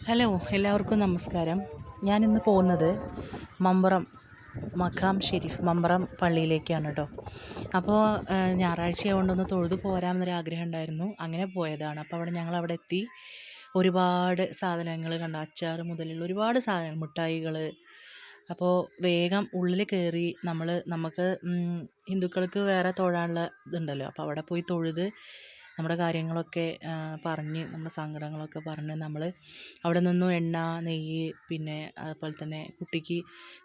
Hello, എല്ലാവർക്കും നമസ്കാരം. ഞാനിന്ന് പോകുന്നത് മമ്പറം മഖാം ഷെരീഫ് മമ്പറം പള്ളിയിലേക്കാണ് കേട്ടോ. അപ്പോൾ ഞായറാഴ്ച ആയതുകൊണ്ടൊന്ന് തൊഴുതു പോരാമെന്നൊരാഗ്രഹം ഉണ്ടായിരുന്നു. അങ്ങനെ പോയതാണ്. അപ്പോൾ ഞങ്ങളവിടെ എത്തി. ഒരുപാട് സാധനങ്ങൾ കണ്ട, അച്ചാർ മുതലുള്ള ഒരുപാട് സാധനങ്ങൾ, മിഠായികൾ. അപ്പോൾ വേഗം ഉള്ളിൽ കയറി നമുക്ക് ഹിന്ദുക്കൾക്ക് വേറെ തൊഴാനുള്ള ഇതുണ്ടല്ലോ. അപ്പോൾ അവിടെ പോയി തൊഴുത് നമ്മുടെ കാര്യങ്ങളൊക്കെ പറഞ്ഞ് നമ്മുടെ സങ്കടങ്ങളൊക്കെ പറഞ്ഞ് നമ്മൾ അവിടെ നിന്നും എണ്ണ, നെയ്യ്, പിന്നെ അതുപോലെ തന്നെ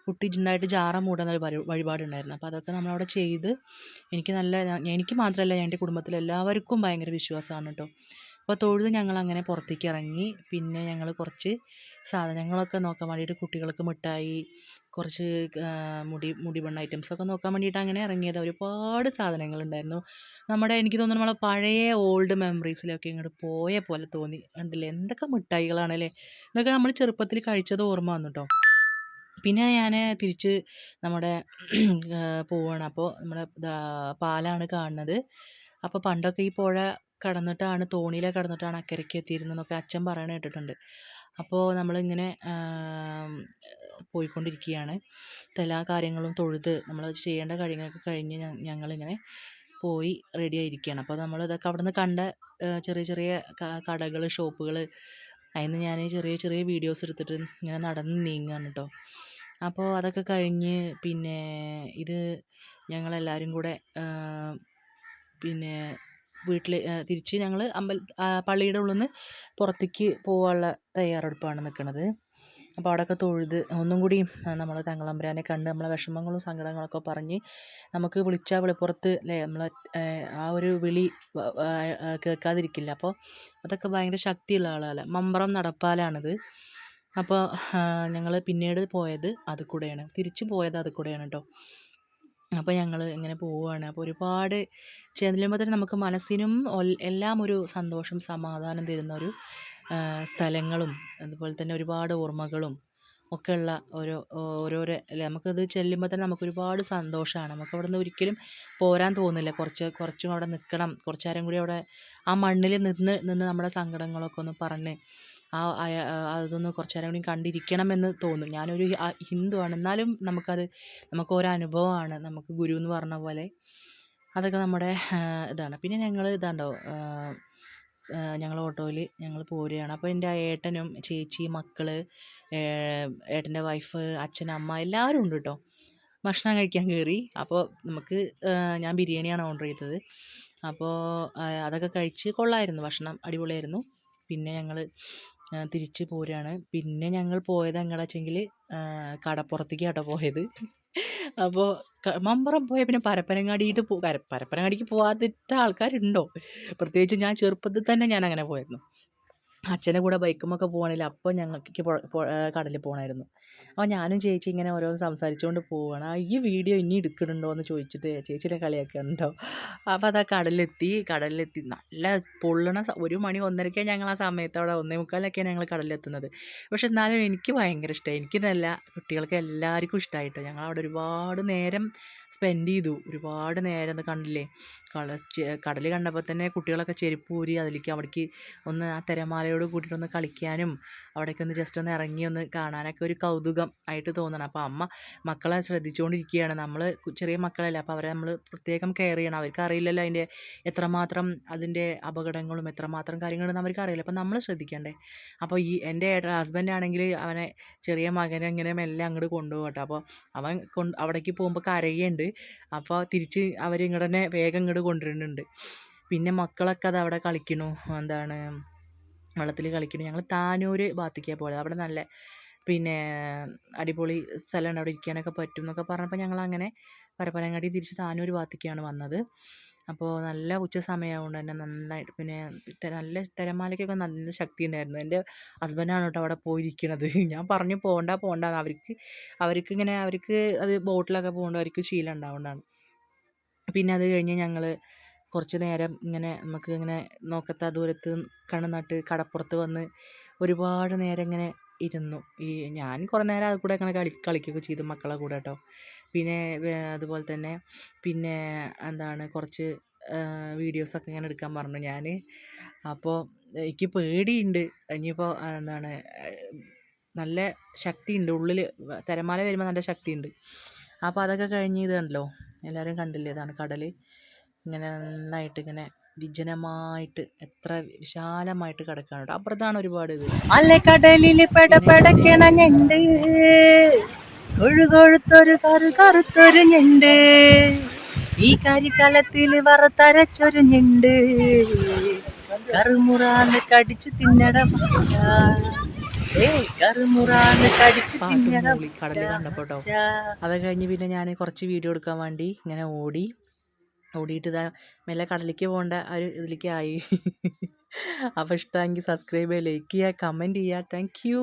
കുട്ടി ഉണ്ടായിട്ട് ജാറ മൂടുന്ന വഴിപാടുണ്ടായിരുന്നു. അപ്പോൾ അതൊക്കെ നമ്മളവിടെ ചെയ്ത് എനിക്ക് മാത്രമല്ല, എൻ്റെ കുടുംബത്തിലെ എല്ലാവർക്കും ഭയങ്കര വിശ്വാസമാണ് കേട്ടോ. അപ്പോൾ തൊഴുത് ഞങ്ങളങ്ങനെ പുറത്തേക്ക് ഇറങ്ങി. പിന്നെ ഞങ്ങൾ കുറച്ച് സാധനങ്ങളൊക്കെ നോക്കാൻ വേണ്ടിയിട്ട് കുട്ടികൾക്ക് മിഠായി, കുറച്ച് മുടിബണ്ണ ഐറ്റംസൊക്കെ നോക്കാൻ വേണ്ടിയിട്ട് അങ്ങനെ ഇറങ്ങിയത്. ഒരുപാട് സാധനങ്ങളുണ്ടായിരുന്നു. എനിക്ക് തോന്നുന്നു നമ്മളെ പഴയ ഓൾഡ് മെമ്മറീസിലൊക്കെ ഇങ്ങോട്ട് പോയ പോലെ തോന്നി. കണ്ടില്ലേ എന്തൊക്കെ മിഠായികളാണല്ലേ. ഇതൊക്കെ നമ്മൾ ചെറുപ്പത്തിൽ കഴിച്ചത് ഓർമ്മ വന്നു കേട്ടോ. പിന്നെ ഞാൻ തിരിച്ച് നമ്മുടെ പോവുകയാണ്. അപ്പോൾ നമ്മുടെ പാലാണ് കാണുന്നത്. അപ്പോൾ പണ്ടൊക്കെ ഈ പുഴ കടന്നിട്ടാണ്, തോണിയിലെ കടന്നിട്ടാണ് അക്കരയ്ക്ക് എത്തിയിരുന്നതെന്നൊക്കെ അച്ഛൻ പറയണ കേട്ടിട്ടുണ്ട്. അപ്പോൾ നമ്മളിങ്ങനെ പോയിക്കൊണ്ടിരിക്കുകയാണ്. എല്ലാ കാര്യങ്ങളും തൊഴുത് നമ്മൾ ചെയ്യേണ്ട കാര്യങ്ങളൊക്കെ കഴിഞ്ഞ് ഞങ്ങളിങ്ങനെ പോയി റെഡി ആയിരിക്കുകയാണ്. അപ്പോൾ ഇതൊക്കെ അവിടെ നിന്ന് കണ്ട ചെറിയ ചെറിയ കടകൾ, ഷോപ്പുകൾ, അതിന് ഞാൻ ചെറിയ ചെറിയ വീഡിയോസ് എടുത്തിട്ട് ഇങ്ങനെ നടന്ന് നീങ്ങുകയാണ് കേട്ടോ. അപ്പോൾ അതൊക്കെ കഴിഞ്ഞ് പിന്നെ ഞങ്ങളെല്ലാവരും കൂടെ പിന്നെ വീട്ടിൽ തിരിച്ച് ഞങ്ങൾ പള്ളിയുടെ ഉള്ളിൽ നിന്ന് പുറത്തേക്ക് പോകാനുള്ള തയ്യാറെടുപ്പാണ് നിൽക്കുന്നത്. അപ്പോൾ അവിടെയൊക്കെ തൊഴുത് ഒന്നും കൂടി നമ്മൾ തങ്ങളമ്പുരാനെ കണ്ട് നമ്മളെ വിഷമങ്ങളും സങ്കടങ്ങളൊക്കെ പറഞ്ഞ്, നമുക്ക് വിളിച്ചാൽ വിളിപ്പുറത്ത് അല്ലേ ആ ഒരു വിളി കേൾക്കാതിരിക്കില്ല. അപ്പോൾ അതൊക്കെ ഭയങ്കര ശക്തിയുള്ള ആളല്ല. മമ്പറം നടപ്പാലാണിത്. അപ്പോൾ ഞങ്ങൾ പിന്നീട് പോയത് അതിൽ കൂടെയാണ്, തിരിച്ചു പോയത് അതിൽ കൂടെയാണ് കേട്ടോ. അപ്പോൾ ഞങ്ങൾ ഇങ്ങനെ പോവുകയാണ്. അപ്പോൾ ഒരുപാട് ചെല്ലുമ്പോൾ തന്നെ നമുക്ക് മനസ്സിനും എല്ലാം ഒരു സന്തോഷം, സമാധാനം തരുന്ന ഒരു സ്ഥലങ്ങളും അതുപോലെ തന്നെ ഒരുപാട് ഓർമ്മകളും ഒക്കെയുള്ള ഓരോരോ അല്ലേ. നമുക്കത് ചെല്ലുമ്പോൾ തന്നെ നമുക്കൊരുപാട് സന്തോഷമാണ്. നമുക്ക് അവിടെ നിന്ന് ഒരിക്കലും പോരാൻ തോന്നില്ല. കുറച്ചും അവിടെ നിൽക്കണം, കുറച്ച് നേരം കൂടി അവിടെ ആ മണ്ണിൽ നിന്ന് നമ്മുടെ സങ്കടങ്ങളൊക്കെ ഒന്ന് പറഞ്ഞ് അതൊന്ന് കുറച്ച് നേരം കൂടി കണ്ടിരിക്കണമെന്ന് തോന്നും. ഞാനൊരു ഹിന്ദുവാണ്, എന്നാലും നമുക്ക് ഓരോ അനുഭവമാണ്, നമുക്ക് ഗുരു എന്ന് പറഞ്ഞ പോലെ. അതൊക്കെ നമ്മുടെ ഇതാണ്. പിന്നെ ഞങ്ങൾ ഞങ്ങൾ ഓട്ടോയിൽ ഞങ്ങൾ പോരുകയാണ്. അപ്പോൾ എൻ്റെ ഏട്ടനും ചേച്ചി, മക്കൾ, ഏട്ടൻ്റെ വൈഫ്, അച്ഛൻ, അമ്മ എല്ലാവരും ഉണ്ട് കേട്ടോ. ഭക്ഷണം കഴിക്കാൻ കയറി. അപ്പോൾ ഞാൻ ബിരിയാണിയാണ് ഓർഡർ ചെയ്തത്. അപ്പോൾ അതൊക്കെ കഴിച്ച് കൊള്ളായിരുന്നു, ഭക്ഷണം അടിപൊളിയായിരുന്നു. പിന്നെ ഞങ്ങൾ തിരിച്ച് പോരുകയാണ്. പിന്നെ ഞങ്ങൾ പോയത് എങ്ങനെയാണെന്ന് വെച്ചെങ്കിൽ കടപ്പുറത്തേക്ക് കേട്ടോ പോയത്. അപ്പോൾ മമ്പറം പോയ പിന്നെ പരപ്പനങ്ങാടിക്ക് പോകാത്ത ആൾക്കാരുണ്ടോ? പ്രത്യേകിച്ച് ഞാൻ ചെറുപ്പത്തിൽ തന്നെ ഞാൻ അങ്ങനെ പോയിരുന്നു. അച്ഛൻ്റെ കൂടെ ബൈക്കുമൊക്കെ പോകണമെങ്കിൽ അപ്പോൾ ഞങ്ങൾക്ക് കടലിൽ പോകണമായിരുന്നു. അപ്പോൾ ഞാനും ചേച്ചി ഇങ്ങനെ ഓരോന്ന് സംസാരിച്ചുകൊണ്ട് പോവുകയാണ്. ഈ വീഡിയോ ഇനി എടുക്കണുണ്ടോ എന്ന് ചോദിച്ചിട്ട് ചേച്ചിയുടെ കളിയൊക്കെ ഉണ്ടോ. അപ്പോൾ അതാ കടലിലെത്തി. നല്ല പൊള്ളണ 1 മണി 1:30 ഞങ്ങൾ ആ സമയത്തോടെ 1:45 ഞങ്ങൾ കടലിലെത്തുന്നത്. പക്ഷെ എന്നാലും എനിക്ക് ഭയങ്കര ഇഷ്ടമായി. എനിക്കെന്നല്ല, കുട്ടികൾക്ക് എല്ലാവർക്കും ഇഷ്ടമായിട്ടോ. ഞങ്ങളവിടെ ഒരുപാട് നേരം സ്പെൻഡ് ചെയ്തു. ഒരുപാട് നേരം കണ്ടില്ലേ, കടൽ കണ്ടപ്പോൾ തന്നെ കുട്ടികളൊക്കെ ചെരുപ്പ് ഊരി അവിടേക്ക് ഒന്ന് ആ തിരമാലയോട് കൂട്ടിയിട്ടൊന്ന് കളിക്കാനും അവിടേക്ക് ഒന്ന് ജസ്റ്റ് ഒന്ന് ഇറങ്ങി ഒന്ന് കാണാനൊക്കെ ഒരു കൗതുകം ആയിട്ട് തോന്നണം. അപ്പോൾ അമ്മ മക്കളെ ശ്രദ്ധിച്ചുകൊണ്ടിരിക്കുകയാണ്. നമ്മൾ ചെറിയ മക്കളല്ലേ, അപ്പോൾ അവരെ നമ്മൾ പ്രത്യേകം കെയർ ചെയ്യണം. അവർക്ക് അറിയില്ലല്ലോ എത്രമാത്രം അതിൻ്റെ അപകടങ്ങളും എത്രമാത്രം കാര്യങ്ങളൊന്നും അവർക്ക് അറിയില്ല. അപ്പോൾ നമ്മൾ ശ്രദ്ധിക്കണ്ടേ. അപ്പോൾ എൻ്റെ ഹസ്ബൻഡ് ആണെങ്കിൽ അവനെ, ചെറിയ മകനെ ഇങ്ങനെ മെല്ലെ അങ്ങോട്ട് കൊണ്ടുപോകും കേട്ടോ. അപ്പോൾ അവൻ അവിടേക്ക് പോകുമ്പോൾ കരയുന്നുണ്ട്. അപ്പോൾ തിരിച്ച് അവർ ഇങ്ങോട്ട് തന്നെ വേഗം ഇങ്ങോട്ട് കൊണ്ടുവരുന്നുണ്ട്. പിന്നെ മക്കളൊക്കെ അത് അവിടെ കളിക്കണു, വെള്ളത്തിൽ കളിക്കണു. ഞങ്ങൾ താനൂർ ഭാഗത്തേക്കാണ് പോയത്. അവിടെ നല്ല അടിപൊളി സ്ഥലമുണ്ട്, അവിടെ ഇരിക്കാനൊക്കെ പറ്റും എന്നൊക്കെ പറഞ്ഞപ്പോൾ ഞങ്ങളങ്ങനെ പരപ്പനങ്ങാടി തിരിച്ച് താനൂർ ഭാഗത്തേക്കാണ് വന്നത്. അപ്പോൾ നല്ല ഉച്ച സമയമായതുകൊണ്ട് തന്നെ നന്നായിട്ട് നല്ല തിരമാലയ്ക്കൊക്കെ നല്ല ശക്തി ഉണ്ടായിരുന്നു. എൻ്റെ ഹസ്ബൻഡാണ് കേട്ടോ അവിടെ പോയിരിക്കണത്. ഞാൻ പറഞ്ഞു പോകണ്ട അവർക്ക് അത് ബോട്ടിലൊക്കെ പോകേണ്ട അവർക്ക് ശീലം ഉണ്ടാവുന്നതാണ്. പിന്നെ അത് കഴിഞ്ഞ് ഞങ്ങൾ കുറച്ച് നേരം നമുക്കിങ്ങനെ നോക്കത്ത ദൂരത്ത് കണ്ണ് നട്ട് കടപ്പുറത്ത് വന്ന് ഒരുപാട് നേരം ഇങ്ങനെ ഇരുന്നു. ഞാൻ കുറേ നേരം അത് കൂടെ അങ്ങനെ കളിക്കുകയൊക്കെ ചെയ്തു മക്കളെ കൂടെ കേട്ടോ. പിന്നെ അതുപോലെ തന്നെ കുറച്ച് വീഡിയോസൊക്കെ ഇങ്ങനെ എടുക്കാൻ പറഞ്ഞു ഞാൻ. അപ്പോൾ എനിക്ക് പേടിയുണ്ട്. ഇനിയിപ്പോൾ എന്താണ് നല്ല ശക്തിയുണ്ട് ഉള്ളിൽ, തിരമാല വരുമ്പോൾ നല്ല ശക്തിയുണ്ട്. അപ്പോൾ അതൊക്കെ കഴിഞ്ഞ് ഇത് കണ്ടല്ലോ, എല്ലാവരും കണ്ടില്ലേ, ഇതാണ് കടൽ. ഇങ്ങനെ നന്നായിട്ട് ഇങ്ങനെ വിജനമായിട്ട് എത്ര വിശാലമായിട്ട് കിടക്കാണ് കേട്ടോ. അപ്പുറത്താണ് ഒരുപാട് ഇത്. അലക്കടലിൽ പെടപെടക്കണ ഞണ്ട്, കൊഴുകൊഴുത്തൊരു കറുത്തൊരു ഞണ്ട്, ഈ കരിക്കലത്തിൽ വറുത്തരച്ചൊരു ഞണ്ട്, കറുമുറാന്ന് കടിച്ചു തിന്നട കറുമുറാന്ന് കടിച്ചു തിന്നട കടൽ കണ്ടപ്പോട്ടോ. അത് കഴിഞ്ഞ് പിന്നെ ഞാൻ കുറച്ച് വീഡിയോ എടുക്കാൻ വേണ്ടി ഇങ്ങനെ ഓടിയിട്ട് ഇതാ മെല്ലെ കടലിലേക്ക് പോകേണ്ട ആ ഒരു ഇതിലേക്ക് ആയി. അപ്പോൾ ഇഷ്ടമെങ്കിൽ സബ്സ്ക്രൈബ് ചെയ്യുക, ലൈക്ക് ചെയ്യുക, കമൻറ്റ് ചെയ്യുക. Thank you.